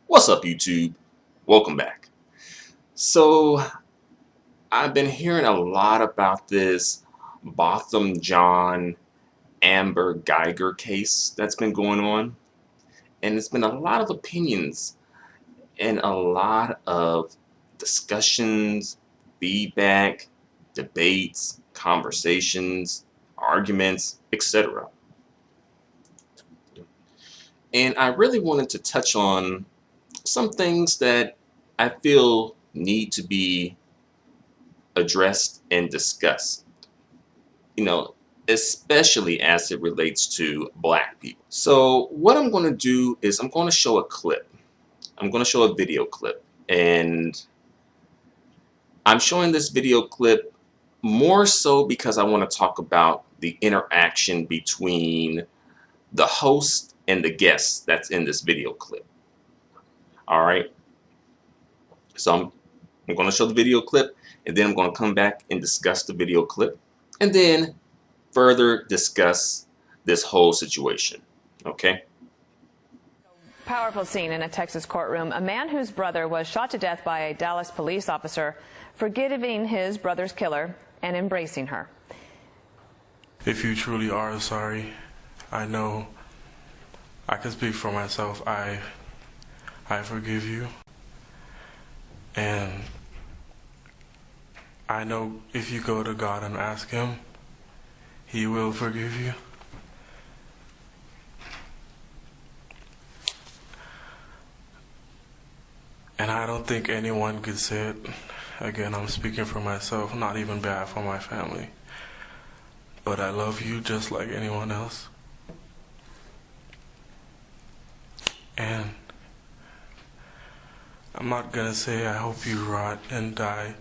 What's up, YouTube? Welcome back. So, I've been hearing a lot about this Botham John Amber Guyger case that's been going on, and it's been a lot of opinions and a lot of discussions, feedback, debates, conversations, arguments, etc. And I really wanted to touch on some things that I feel need to be addressed and discussed, especially as it relates to Black people. So what I'm going to do is I'm going to show a clip. I'm going to show a video clip, and I'm showing this video clip more so because I want to talk about the interaction between the host and the guest that's in this video clip. All right. So I'm going to show the video clip, and then I'm going to come back and discuss the video clip, and then further discuss this whole situation. Okay? Powerful scene in a Texas courtroom. A man whose brother was shot to death by a Dallas police officer forgiving his brother's killer and embracing her. If you truly are sorry, I know I can speak for myself. I forgive you. And I know if you go to God and ask Him, He will forgive you. And I don't think anyone could say it. Again, I'm speaking for myself, not even bad for my family. But I love you just like anyone else. And I'm not gonna say I hope you rot and die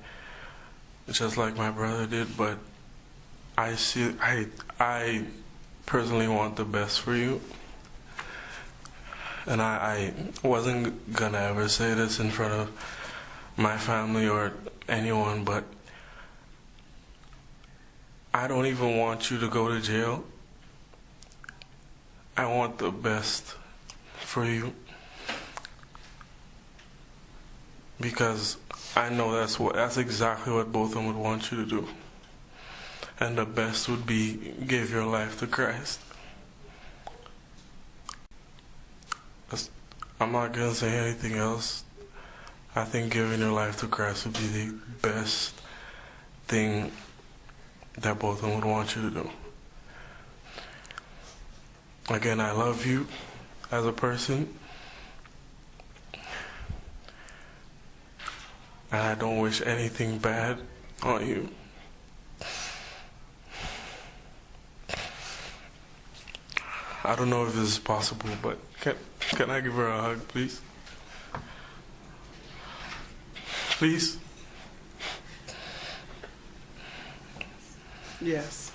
just like my brother did, but I personally want the best for you. And I wasn't gonna ever say this in front of my family or anyone, but I don't even want you to go to jail. I want the best for you. Because I know that's exactly what Botham would want you to do. And the best would be give your life to Christ. I'm not going to say anything else. I think giving your life to Christ would be the best thing that Botham would want you to do. Again, I love you as a person. And I don't wish anything bad on you. I don't know if this is possible, but can I give her a hug, please? Please? Yes.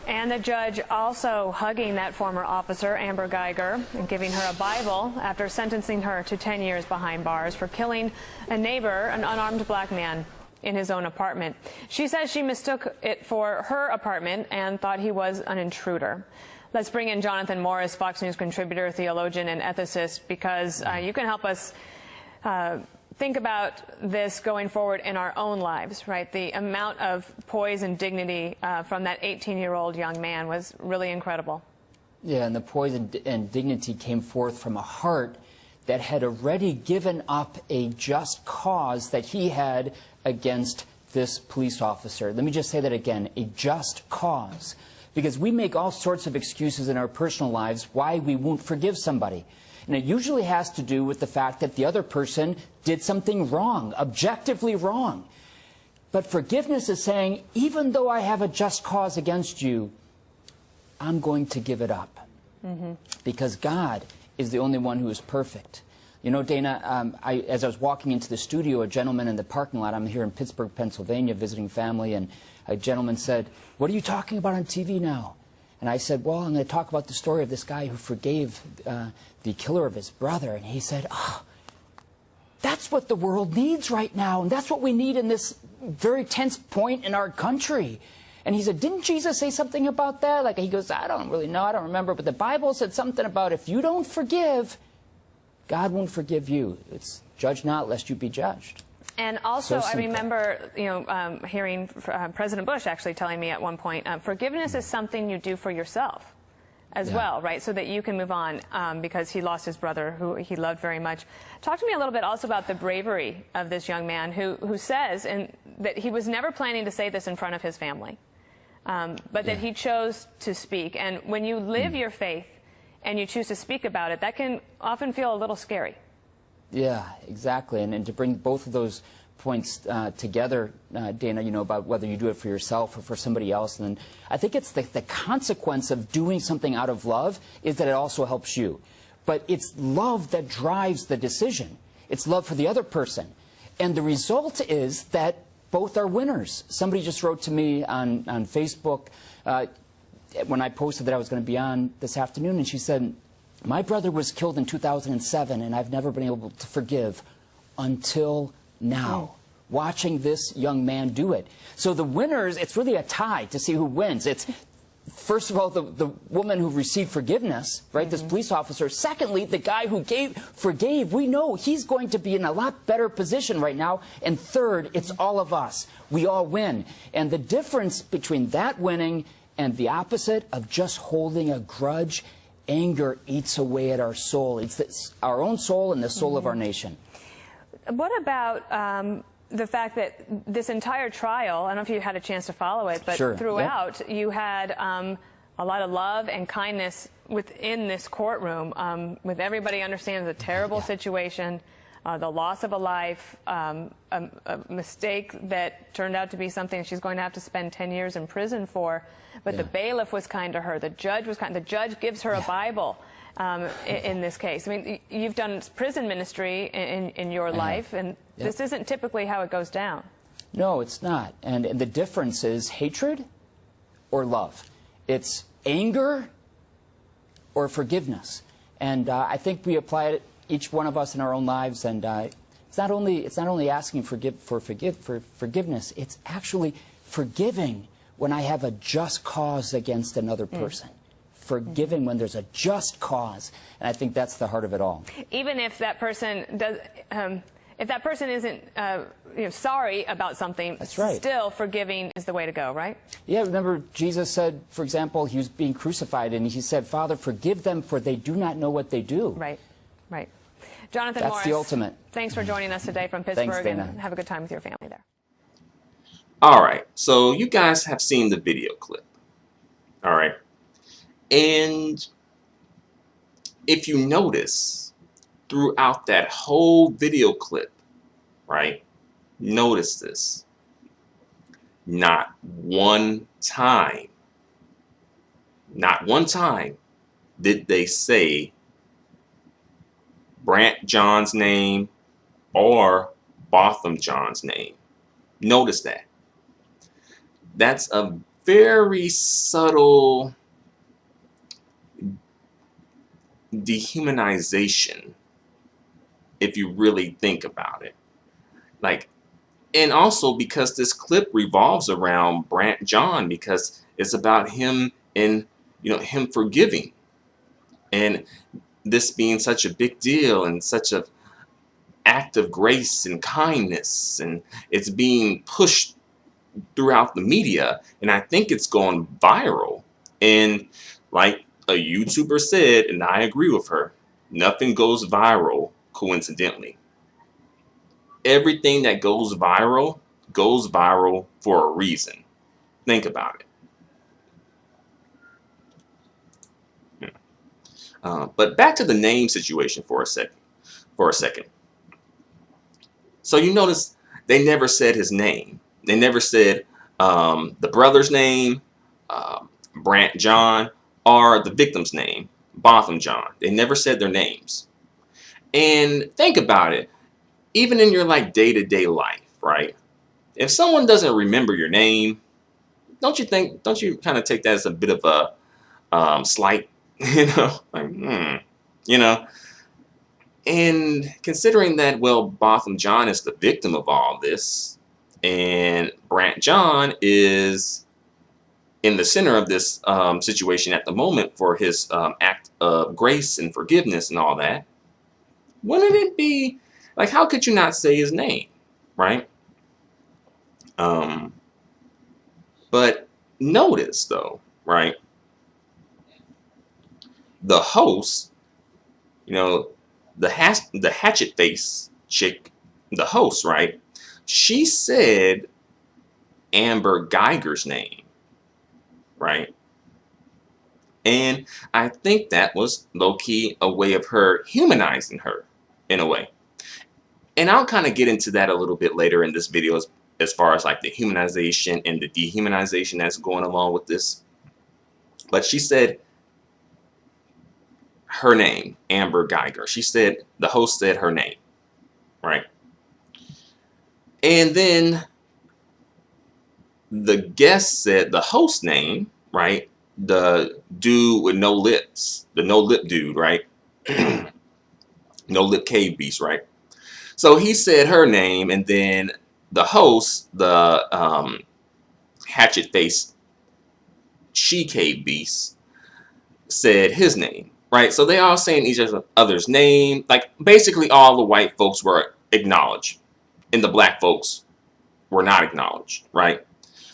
And the judge also hugging that former officer, Amber Guyger, and giving her a Bible after sentencing her to 10 years behind bars for killing a neighbor, an unarmed Black man, in his own apartment. She says she mistook it for her apartment and thought he was an intruder. Let's bring in Jonathan Morris, Fox News contributor, theologian, and ethicist, because you can help us think about this going forward in our own lives, right? The amount of poise and dignity from that 18-year-old young man was really incredible. Yeah, and the poise and dignity came forth from a heart that had already given up a just cause that he had against this police officer. Let me just say that again, a just cause. Because we make all sorts of excuses in our personal lives why we won't forgive somebody. And it usually has to do with the fact that the other person did something wrong, objectively wrong. But forgiveness is saying, even though I have a just cause against you, I'm going to give it up. Because God is the only one who is perfect. You know, Dana, as I was walking into the studio, a gentleman in the parking lot, I'm here in Pittsburgh, Pennsylvania, visiting family, and a gentleman said, "What are you talking about on TV now?" And I said, "Well, I'm going to talk about the story of this guy who forgave the killer of his brother." And he said, "Oh, that's what the world needs right now, and that's what we need in this very tense point in our country. And he said, didn't Jesus say something about that? Like, he goes, I don't really know, I don't remember, but the Bible said something about if you don't forgive, God won't forgive you. It's judge not lest you be judged. And also, So I simple. remember, hearing President Bush actually telling me at one point, forgiveness is something you do for yourself as well, right? So that you can move on, because he lost his brother, who he loved very much. Talk to me a little bit also about the bravery of this young man who says that he was never planning to say this in front of his family, but that he chose to speak. And when you live your faith and you choose to speak about it, that can often feel a little scary. Yeah, exactly. And to bring both of those points together, Dana, about whether you do it for yourself or for somebody else. And I think it's the consequence of doing something out of love is that it also helps you. But it's love that drives the decision. It's love for the other person. And the result is that both are winners. Somebody just wrote to me on Facebook when I posted that I was going to be on this afternoon, and she said, my brother was killed in 2007, and I've never been able to forgive until now, watching this young man do it. So the winners, it's really a tie to see who wins. It's, first of all, the woman who received forgiveness, right, this police officer. Secondly, the guy who forgave, we know he's going to be in a lot better position right now. And third, it's all of us. We all win. And the difference between that winning and the opposite of just holding a grudge, anger eats away at our soul. It's our own soul and the soul of our nation. What about the fact that this entire trial, I don't know if you had a chance to follow it, but throughout you had a lot of love and kindness within this courtroom, with everybody understanding the terrible situation, the loss of a life, a mistake that turned out to be something she's going to have to spend 10 years in prison for. But the bailiff was kind to her. The judge was kind. The judge gives her a Bible in this case. I mean, you've done prison ministry in your life, and this isn't typically how it goes down. No, it's not. And the difference is hatred or love. It's anger or forgiveness. And I think we apply it, each one of us, in our own lives. And it's not only asking for forgiveness. It's actually forgiving when I have a just cause against another person. Forgiving when there's a just cause. And I think that's the heart of it all. Even if that person does, if that person isn't sorry about something, that's right, still forgiving is the way to go, right? Yeah, remember Jesus said, for example, he was being crucified, and he said, Father, forgive them, for they do not know what they do. Right, right. Jonathan That's Morris, the ultimate. Thanks for joining us today from Pittsburgh. Thanks, Dana. And have a good time with your family there. All right, so you guys have seen the video clip. All right. And if you notice throughout that whole video clip, right, notice this. Not one time did they say Brant John's name or Botham John's name. Notice that. That's a very subtle dehumanization, if you really think about it. Like, and also because this clip revolves around Brant John, because it's about him and him forgiving, and this being such a big deal and such a act of grace and kindness, and it's being pushed throughout the media, and I think it's gone viral. And like a YouTuber said, and I agree with her, nothing goes viral coincidentally. Everything that goes viral for a reason. Think about it. But back to the name situation for a second. So you notice they never said his name. They never said the brother's name, Brant John, or the victim's name, Botham John. They never said their names. And think about it. Even in your day-to-day life, right? If someone doesn't remember your name, don't you kind of take that as a bit of a slight, And considering that, well, Botham John is the victim of all this, And Brant John is in the center of this situation at the moment for his act of grace and forgiveness and all that. Wouldn't it be like, how could you not say his name, right? But notice though, right? The host, you know, the hatchet face chick, the host, right? She said Amber Guyger's name, right? And I think that was low-key a way of her humanizing her in a way. And I'll kind of get into that a little bit later in this video as far as like the humanization and the dehumanization that's going along with this. But she said her name, Amber Guyger. She said, the host said her name, right? And then the guest said the host name, right? The dude with no lips, the no lip dude, right? No lip cave beast, right? So he said her name, and then the host, the hatchet face she cave beast, said his name, right? So they all saying each other's name. Like basically all the white folks were acknowledged, and the black folks were not acknowledged, right?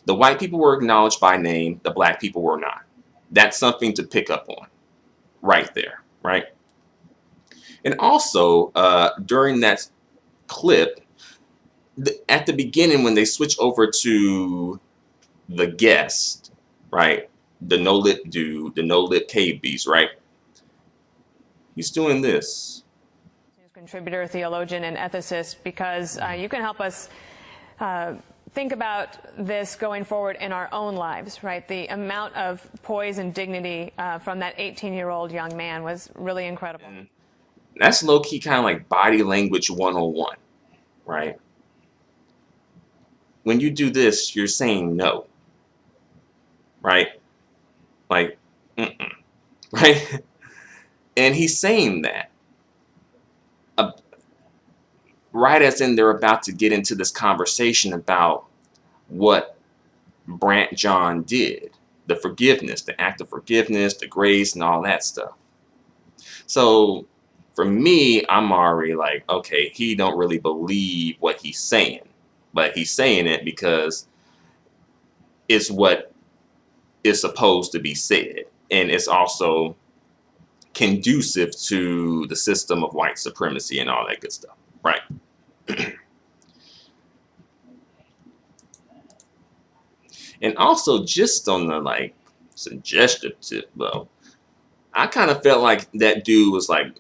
The white people were acknowledged by name, the black people were not. That's something to pick up on right there, right? And also, during that clip, at the beginning when they switch over to the guest, right? The no lip dude, the no lip cave beast, right? He's doing this. Contributor, theologian, and ethicist, because you can help us think about this going forward in our own lives, right? The amount of poise and dignity from that 18-year-old young man was really incredible. And that's low-key kind of like body language 101, right? When you do this, you're saying no, right? Like, right? And he's saying that right as in they're about to get into this conversation about what Brant John did, the forgiveness, the act of forgiveness, the grace, and all that stuff. So for me, I'm already like, okay, he don't really believe what he's saying, but he's saying it because it's what is supposed to be said, and it's also conducive to the system of white supremacy and all that good stuff, right? And also, just on the like suggestive tip though, I kind of felt like that dude was like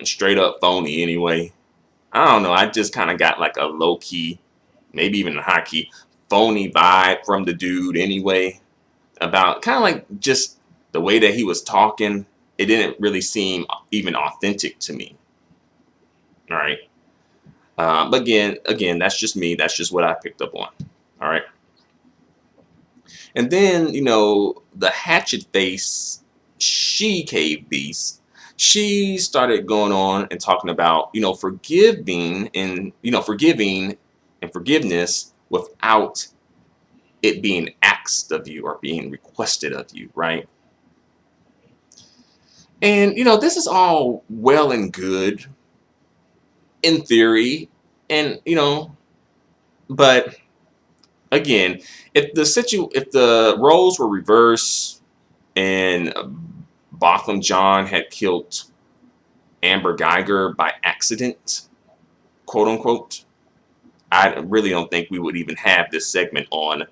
straight up phony anyway. I don't know, I just kind of got like a low key, maybe even a high key phony vibe from the dude anyway, about kind of like just the way that he was talking. It didn't really seem even authentic to me. All right. But again, that's just me. That's just what I picked up on. All right. And then, you know, the hatchet face she cave beast, she started going on and talking about, you know, forgiving and forgiveness without it being asked of you or being requested of you, right? And, you know, this is all well and good in theory, and, you know, but again, if the roles were reversed and Botham John had killed Amber Guyger by accident, quote unquote, I really don't think we would even have this segment on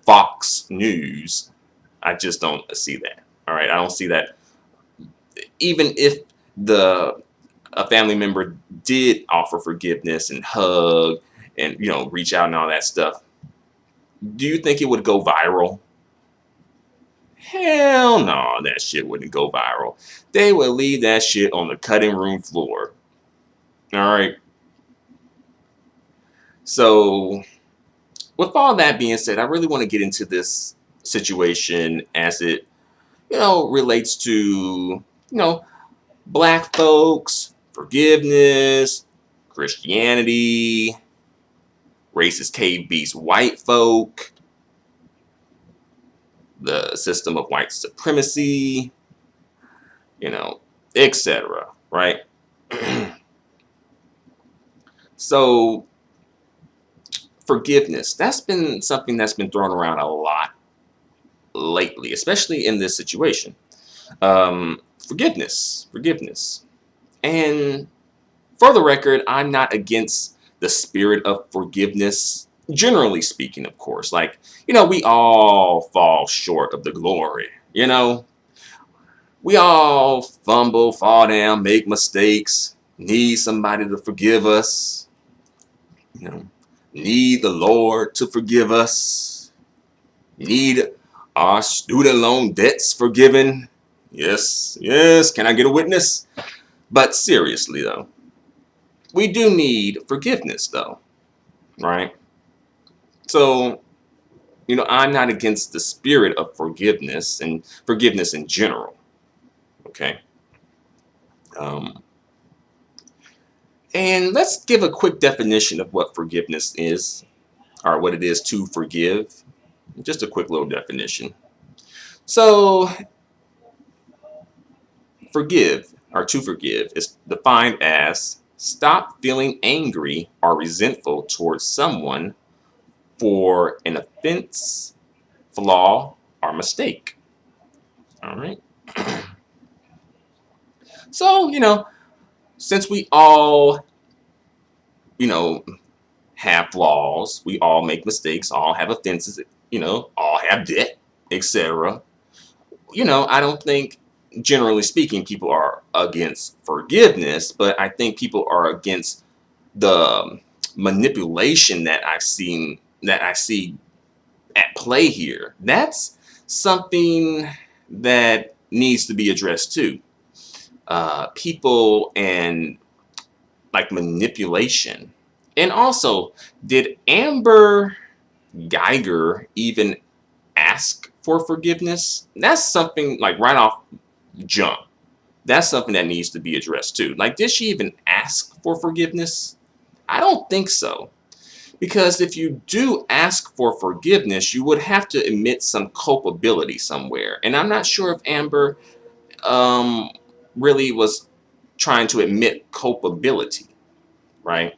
Fox News. I just don't see that. All right, I don't see that. Even if a family member did offer forgiveness and hug and, you know, reach out and all that stuff, do you think it would go viral? Hell no, that shit wouldn't go viral. They would leave that shit on the cutting room floor. All right. So with all that being said, I really want to get into this situation as it, you know, relates to, you know, black folks, forgiveness, Christianity, racist cave beast white folk, the system of white supremacy, you know, etc. Right? So forgiveness, that's been something that's been thrown around a lot lately, especially in this situation. Forgiveness. And for the record, I'm not against the spirit of forgiveness, generally speaking, of course. Like, we all fall short of the glory, We all fumble, fall down, make mistakes, need somebody to forgive us, need the Lord to forgive us, need our student loan debts forgiven. Yes, can I get a witness? But seriously, though, we do need forgiveness, though, right? So, I'm not against the spirit of forgiveness and forgiveness in general, okay? And let's give a quick definition of what forgiveness is, or what it is to forgive. Just a quick little definition. So, forgive, or to forgive, is defined as stop feeling angry or resentful towards someone for an offense, flaw, or mistake. All right. So, since we all, have flaws, we all make mistakes, all have offenses, all have debt, etc. I don't think, generally speaking, people are against forgiveness, but I think people are against the manipulation that I see at play here. That's something that needs to be addressed too. People and like manipulation. And also, did Amber Guyger even ask for forgiveness? That's something like right off jump. That's something that needs to be addressed too. Like, did she even ask for forgiveness? I don't think so. Because if you do ask for forgiveness, you would have to admit some culpability somewhere. And I'm not sure if Amber really was trying to admit culpability, right?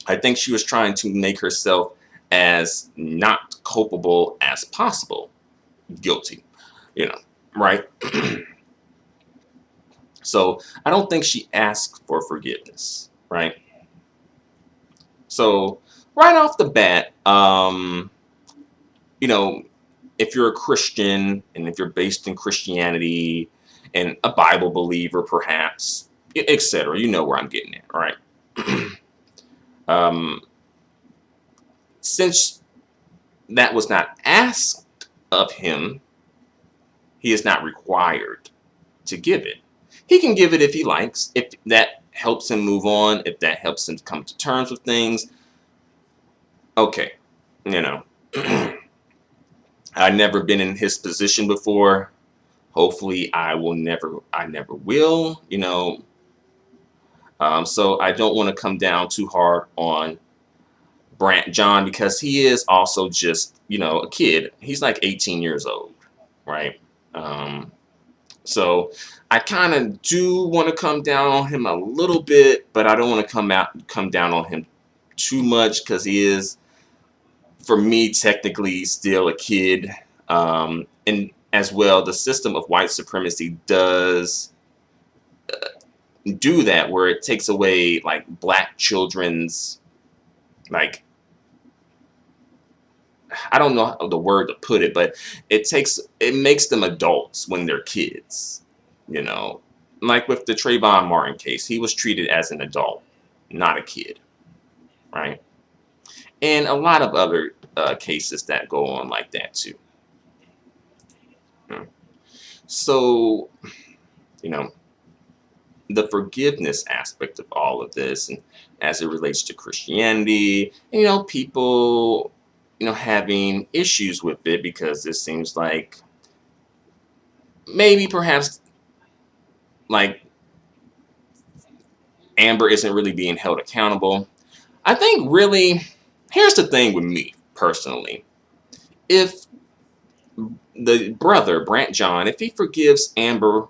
I think she was trying to make herself as not culpable as possible. Guilty, right? So I don't think she asked for forgiveness, right? So right off the bat, if you're a Christian and if you're based in Christianity and a Bible believer, perhaps, etc., you know where I'm getting at, right? Since that was not asked of him, he is not required to give it. He can give it if he likes, if that helps him move on, if that helps him come to terms with things. Okay, I've never been in his position before. Hopefully I never will, So I don't want to come down too hard on Brant John because he is also just, a kid. He's like 18 years old, right? So I kind of do want to come down on him a little bit, but I don't want to come down on him too much because he is, for me, technically still a kid. And as well, the system of white supremacy does do that, where it takes away like black children's, like, I don't know the word to put it, but it makes them adults when they're kids, like with the Trayvon Martin case, he was treated as an adult, not a kid, right? And a lot of other cases that go on like that too. So, the forgiveness aspect of all of this, and as it relates to Christianity, people, having issues with it because it seems like maybe perhaps like Amber isn't really being held accountable. I think really Here's the thing with me personally. If the brother, Brant John, if he forgives Amber,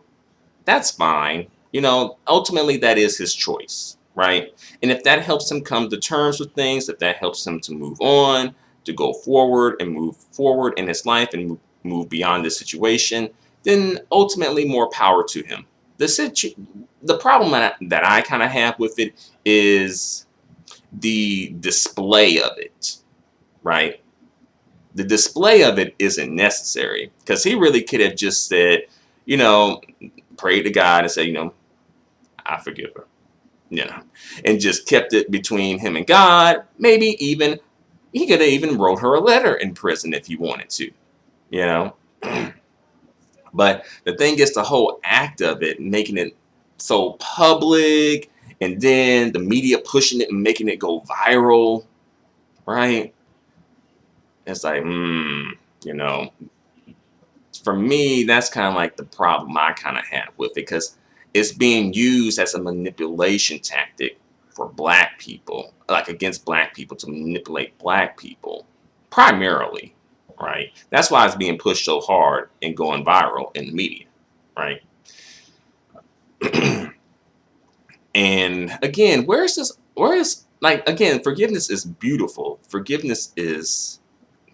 that's fine. You know, ultimately that is his choice, right? And if that helps him come to terms with things, if that helps him to move on, to go forward and move forward in his life and move beyond this situation, then ultimately more power to him. The problem that I kind of have with it is the display of it, right? The display of it isn't necessary because he really could have just said, you know, prayed to God and said, you know, I forgive her, you know, and just kept it between him and God. Maybe even he could have even wrote her a letter in prison if he wanted to, you know. But the thing is, the whole act of it, making it so public, and then the media pushing it and making it go viral, right? It's like, you know, for me, that's kind of like the problem I kind of have with it because it's being used as a manipulation tactic for black people, like against black people to manipulate black people primarily, right? That's why it's being pushed so hard and going viral in the media, right? And again, forgiveness is beautiful. Forgiveness is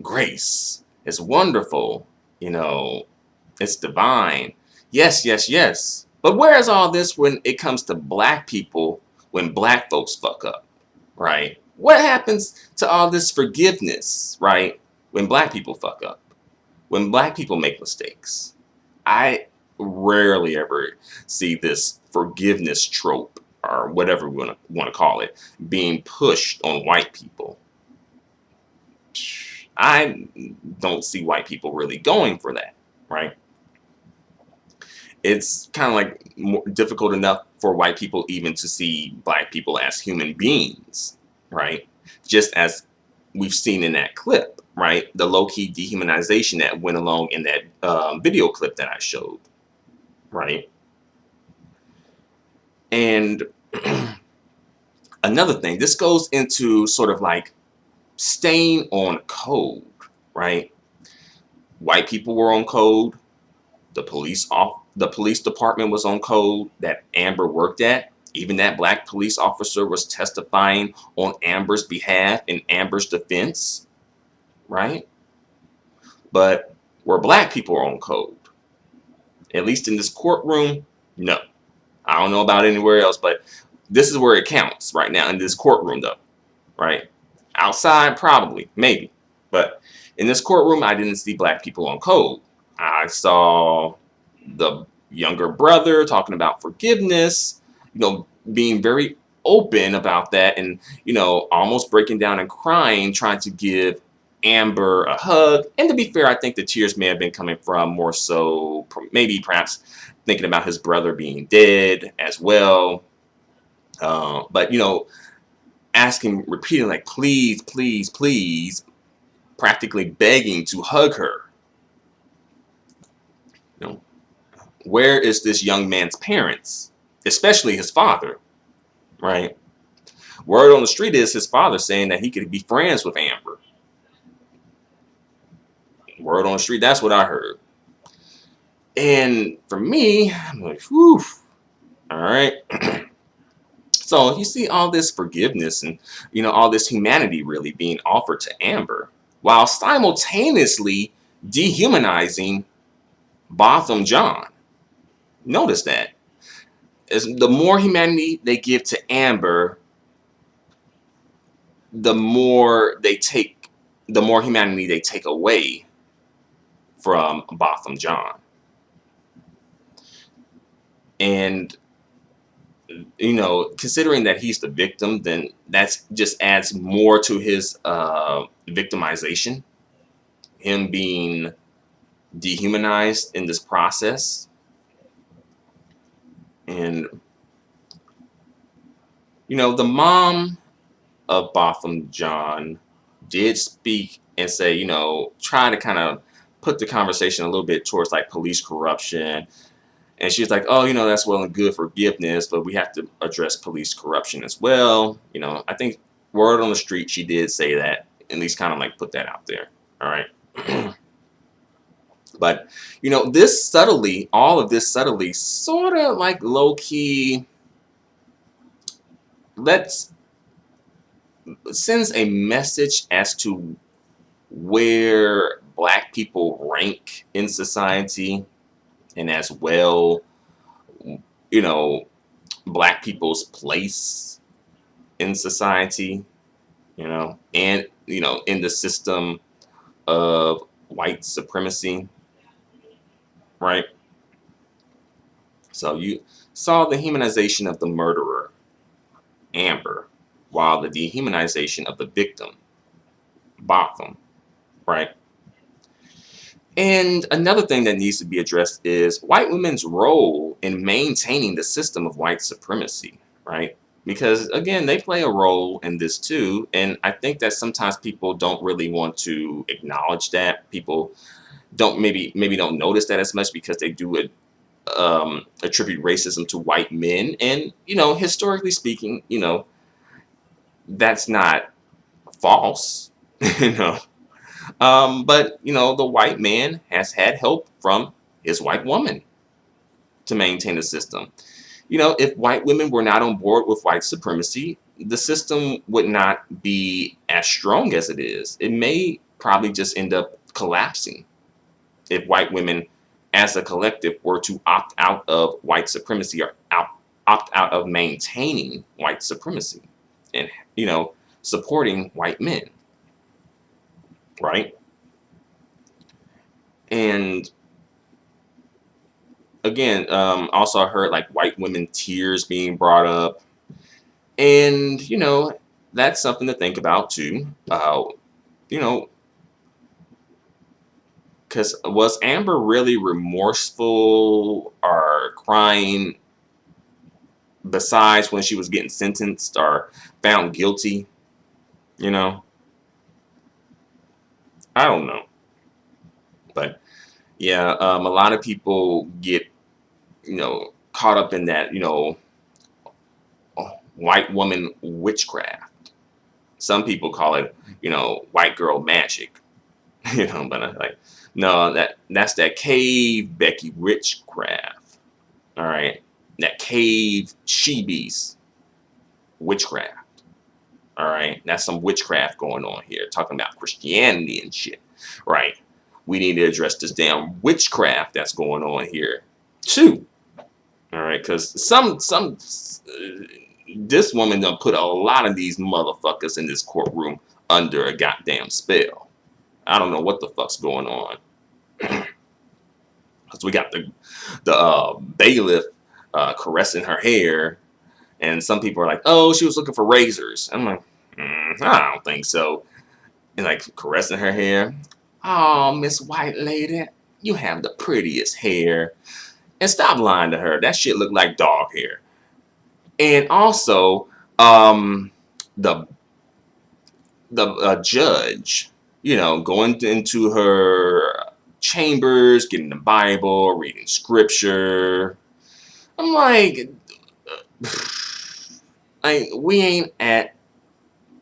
grace. It's wonderful. You know, it's divine. Yes, yes, yes. But where is all this when it comes to black people, when black folks fuck up, right? What happens to all this forgiveness, right? When black people fuck up, when black people make mistakes. I rarely ever see this forgiveness trope or whatever we want to call it being pushed on white people. I don't see white people really going for that, right? It's kind of like more difficult enough for white people even to see black people as human beings, right? Just as we've seen in that clip, right? The low-key dehumanization that went along in that video clip that I showed, right? And another thing, this goes into sort of like staying on code, right? White people were on code. The police department was on code that Amber worked at. Even that black police officer was testifying on Amber's behalf in Amber's defense, right? But were black people on code? At least in this courtroom, no. I don't know about anywhere else, but this is where it counts right now in this courtroom, though, right? Outside, probably, maybe. But in this courtroom, I didn't see black people on code. I saw the younger brother talking about forgiveness, you know, being very open about that and, you know, almost breaking down and crying, trying to give Amber a hug. And to be fair, I think the tears may have been coming from more so maybe perhaps thinking about his brother being dead as well. But, you know, asking, repeating like, please, please, please, practically begging to hug her. You know, where is this young man's parents, especially his father, right? Word on the street is his father saying that he could be friends with Amber. Word on the street, that's what I heard. And for me, I'm like, whew, all right. So you see all this forgiveness and, you know, all this humanity really being offered to Amber while simultaneously dehumanizing Botham John. Notice that. As the more humanity they give to Amber, the more humanity they take away from Botham John. And, you know, considering that he's the victim, then that's just adds more to his victimization, him being dehumanized in this process. And, you know, the mom of Botham John did speak and say, you know, try to kind of put the conversation a little bit towards like police corruption. And she was like, oh, you know, that's well and good forgiveness, but we have to address police corruption as well. You know, I think word on the street, she did say that, at least kind of like put that out there. All right. But, you know, this subtly, all of this subtly, sort of like low key, sends a message as to where black people rank in society, and as well, you know, black people's place in society, you know, and, you know, in the system of white supremacy, right? So you saw the humanization of the murderer, Amber, while the dehumanization of the victim, Botham, right? And another thing that needs to be addressed is white women's role in maintaining the system of white supremacy, right? Because again, they play a role in this too, and I think that sometimes people don't really want to acknowledge that. People don't maybe don't notice that as much because they do attribute racism to white men, and you know, historically speaking, you know, that's not false, you know. But you know, the white man has had help from his white woman to maintain the system. You know, if white women were not on board with white supremacy, the system would not be as strong as it is. It may probably just end up collapsing if white women as a collective were to opt out of white supremacy, or opt out of maintaining white supremacy and, you know, supporting white men, right? And again, also I heard like white women tears being brought up, and you know, that's something to think about too. You know, because was Amber really remorseful or crying besides when she was getting sentenced or found guilty? You know, I don't know, but yeah, a lot of people get, you know, caught up in that, you know, white woman witchcraft. Some people call it, you know, white girl magic, you know, but I'm like, no, that's that cave Becky witchcraft. All right, that cave she beast witchcraft. All right, that's some witchcraft going on here, talking about Christianity and shit. Right, we need to address this damn witchcraft that's going on here too. All right, because this woman done put a lot of these motherfuckers in this courtroom under a goddamn spell. I don't know what the fuck's going on. Because we got the bailiff caressing her hair, and some people are like, "Oh, she was looking for razors." I'm like, I don't think so. And like caressing her hair. Oh, Miss White Lady, you have the prettiest hair. And stop lying to her. That shit looked like dog hair. And also, the judge, you know, going into her chambers, getting the Bible, reading scripture. I'm like, we ain't at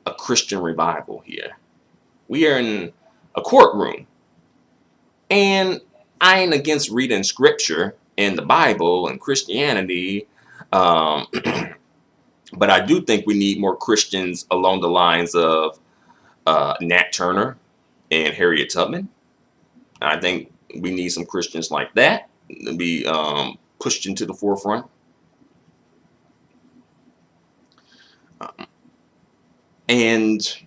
a Christian revival here. We are in a courtroom. And I ain't against reading scripture in the Bible and Christianity. Um, but I do think we need more Christians along the lines of Nat Turner and Harriet Tubman. I think we need some Christians like that to be pushed into the forefront. And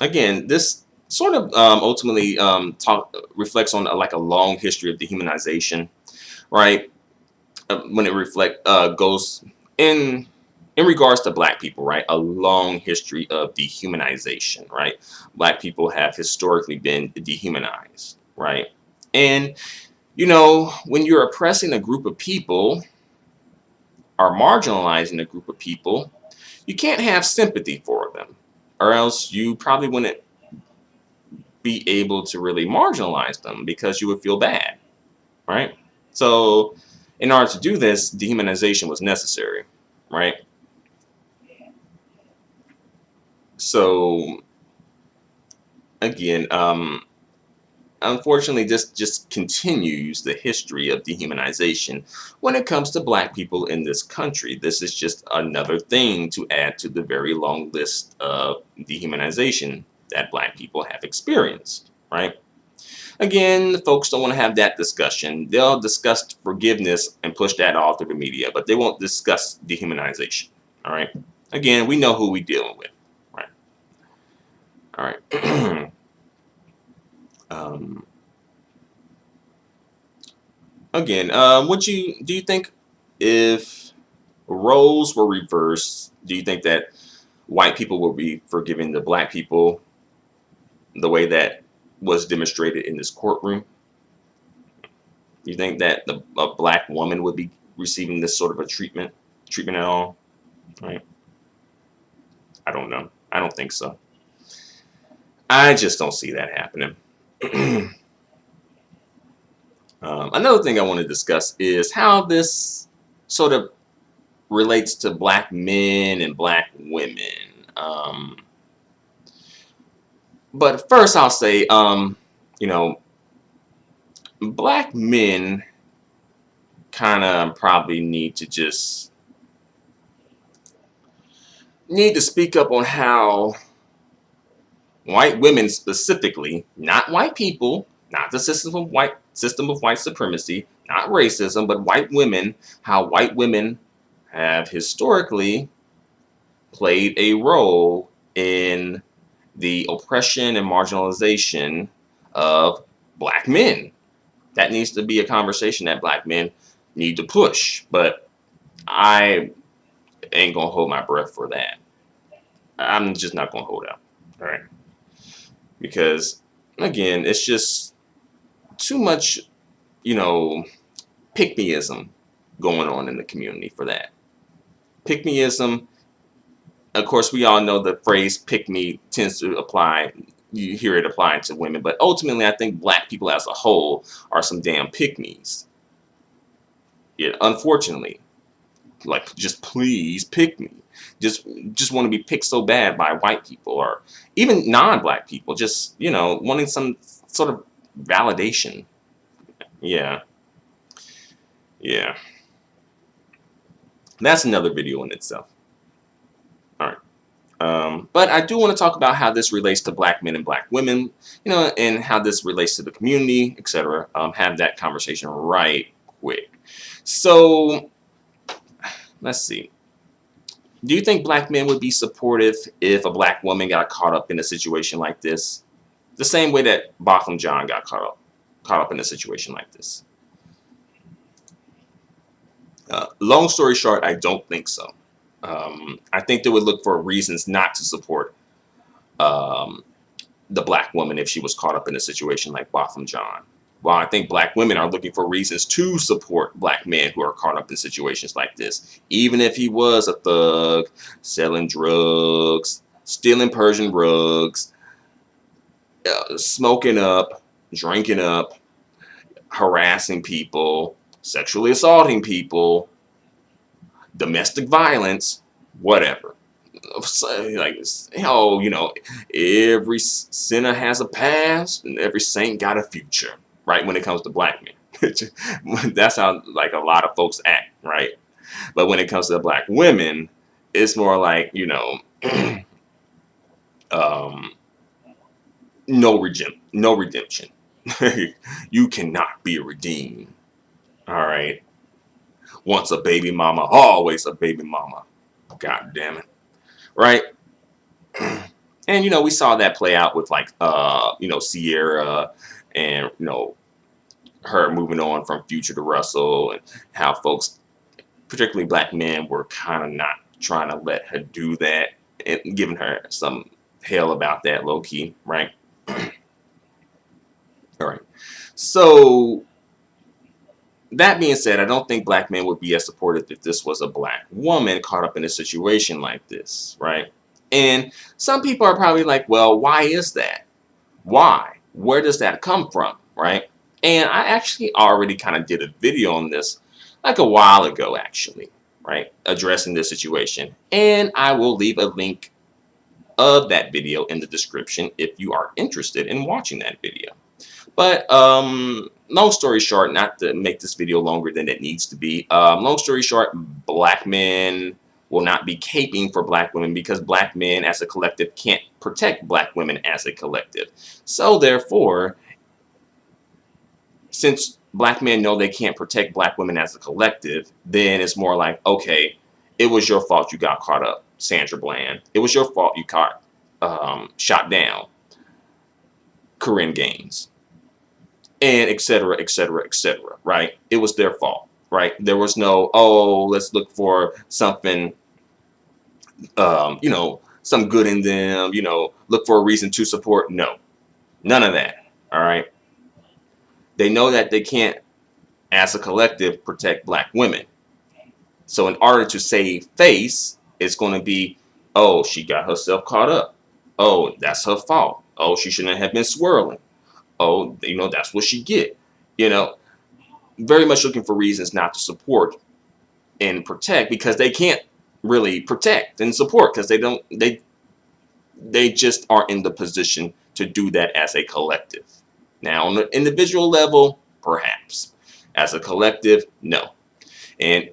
again, this sort of ultimately reflects on like a long history of dehumanization, right? When it goes in regards to black people, right? A long history of dehumanization, right? Black people have historically been dehumanized, right? And you know, when you're oppressing a group of people or marginalizing a group of people, you can't have sympathy for them, or else you probably wouldn't be able to really marginalize them because you would feel bad, right? So in order to do this, dehumanization was necessary, right? So again, unfortunately, this just continues the history of dehumanization when it comes to black people in this country. This is just another thing to add to the very long list of dehumanization that black people have experienced, right? Again, the folks don't want to have that discussion. They'll discuss forgiveness and push that all through the media, but they won't discuss dehumanization, all right? Again, we know who we're dealing with, right? All right. um, Again, do you think if roles were reversed, do you think that white people will be forgiving the black people the way that was demonstrated in this courtroom? Do you think that a black woman would be receiving this sort of a treatment at all? Right? I don't know. I don't think so. I just don't see that happening. Another thing I want to discuss is how this sort of relates to black men and black women. But first I'll say, you know, black men kind of probably need to speak up on how white women specifically, not white people, not the system of white supremacy, not racism, but white women, how white women have historically played a role in the oppression and marginalization of black men. That needs to be a conversation that black men need to push, but I ain't gonna hold my breath for that. I'm just not gonna hold out, all right? Because again, it's just too much, you know, pick-meism going on in the community for that. Pick-meism, of course, we all know the phrase pick me tends to apply, you hear it applying to women, but ultimately I think black people as a whole are some damn pick-me's. Yeah, unfortunately, like, just please pick me. Just want to be picked so bad by white people or even non-black people, just, you know, wanting some sort of validation. Yeah. Yeah. That's another video in itself. All right. But I do want to talk about how this relates to black men and black women, you know, and how this relates to the community, etc. Have that conversation right quick. So let's see. Do you think black men would be supportive if a black woman got caught up in a situation like this? The same way that Botham John got caught up in a situation like this. Long story short, I don't think so. I think they would look for reasons not to support the black woman if she was caught up in a situation like Botham John. While I think black women are looking for reasons to support black men who are caught up in situations like this, even if he was a thug, selling drugs, stealing Persian rugs, smoking up, drinking up, harassing people, sexually assaulting people, domestic violence, whatever. Like, oh, you know, every sinner has a past and every saint got a future, right? When it comes to black men, that's how like a lot of folks act, right? But when it comes to black women, it's more like, you know, no redemption. You cannot be redeemed. All right. Once a baby mama, always a baby mama. God damn it. Right? And, you know, we saw that play out with, like, you know, Sierra and, you know, her moving on from Future to Russell, and how folks, particularly black men, were kind of not trying to let her do that and giving her some hell about that, low key, right? All right. So that being said, I don't think black men would be as supportive if this was a black woman caught up in a situation like this, right? And some people are probably like, well, why is that? Why? Where does that come from, right? And I actually already kind of did a video on this like a while ago, actually, right? Addressing this situation. And I will leave a link of that video in the description if you are interested in watching that video. But long story short, not to make this video longer than it needs to be, long story short, black men will not be caping for black women because black men as a collective can't protect black women as a collective. So therefore, since black men know they can't protect black women as a collective, then it's more like, okay, it was your fault you got caught up, Sandra Bland. It was your fault you caught shot down Corinne Gaines, and et cetera, et cetera, et cetera, right? It was their fault, right? There was no, oh, let's look for something, you know, some good in them, you know, look for a reason to support. No, none of that, all right? They know that they can't, as a collective, protect black women. So in order to save face, it's going to be, oh, she got herself caught up. Oh, that's her fault. Oh, she shouldn't have been swirling. Oh, you know, that's what she get. You know, very much looking for reasons not to support and protect because they can't really protect and support because they just aren't in the position to do that as a collective. Now, on the individual level, perhaps. As a collective, no. And,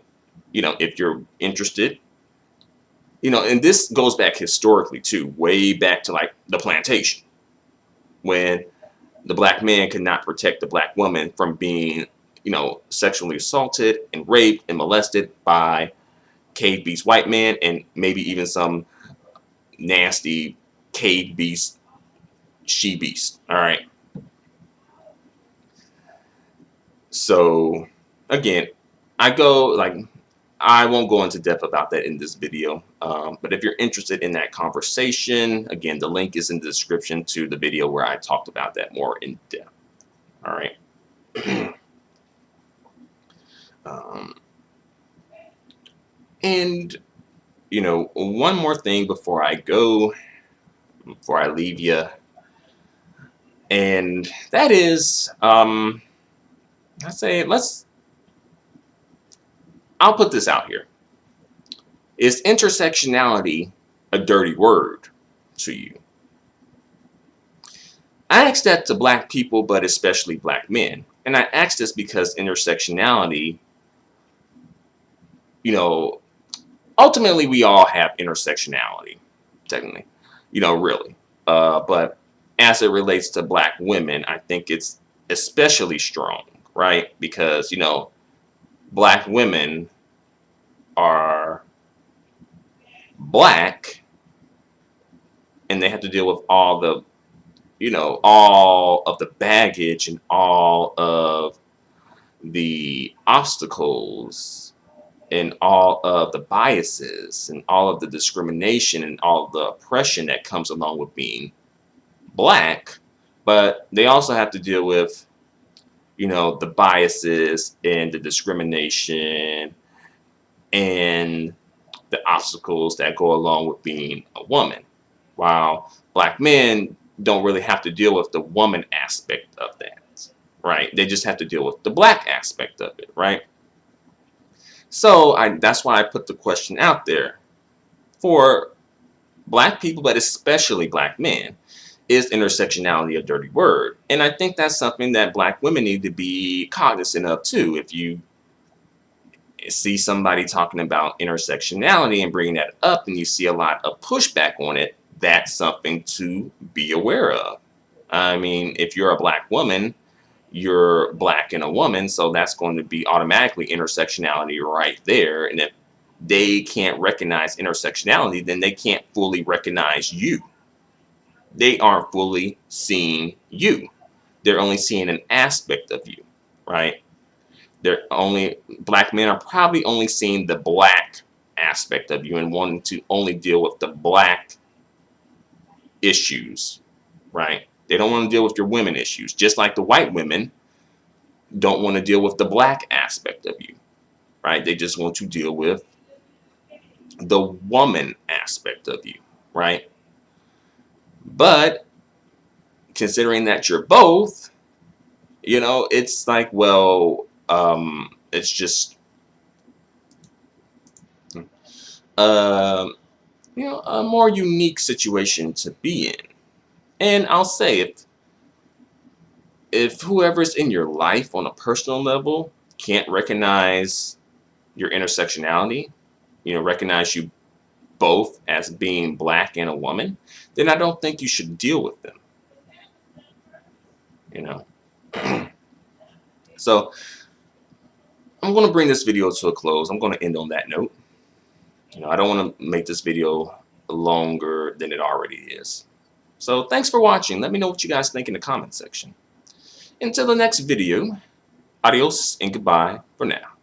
you know, if you're interested, you know, and this goes back historically too, way back to like the plantation, when the black man could not protect the black woman from being, you know, sexually assaulted and raped and molested by cave beast white man and maybe even some nasty cave beast she beast. All right. So again, I won't go into depth about that in this video, but if you're interested in that conversation, again, the link is in the description to the video where I talked about that more in depth. All right. And, you know, one more thing before I leave you, and that is, I'll put this out here. Is intersectionality a dirty word to you? I asked that to black people, but especially black men. And I asked this because intersectionality, you know, ultimately we all have intersectionality, technically, you know, really. But as it relates to black women, I think it's especially strong, right? Because, you know, black women are black and they have to deal with all the, you know, all of the baggage and all of the obstacles and all of the biases and all of the discrimination and all of the oppression that comes along with being black. But they also have to deal with, you know, the biases and the discrimination and the obstacles that go along with being a woman. While black men don't really have to deal with the woman aspect of that, right? They just have to deal with the black aspect of it, right? So that's why I put the question out there for black people, but especially black men. Is intersectionality a dirty word? And I think that's something that black women need to be cognizant of too. If you see somebody talking about intersectionality and bringing that up and you see a lot of pushback on it, that's something to be aware of. I mean, if you're a black woman, you're black and a woman, so that's going to be automatically intersectionality right there. And if they can't recognize intersectionality, then they can't fully recognize you. They aren't fully seeing you. They're only seeing an aspect of you, right? Black men are probably only seeing the black aspect of you and wanting to only deal with the black issues, right? They don't want to deal with your women issues, just like the white women don't want to deal with the black aspect of you, right? They just want to deal with the woman aspect of you, right? But considering that you're both, you know, it's like, well, it's just, a more unique situation to be in. And I'll say, if whoever's in your life on a personal level can't recognize your intersectionality, recognize you both as being black and a woman, then I don't think you should deal with them. So I'm going to bring this video to a close. I'm going to end on that note. I don't want to make this video longer than it already is. So thanks for watching. Let me know what you guys think in the comment section. Until the next video, adios and goodbye for now.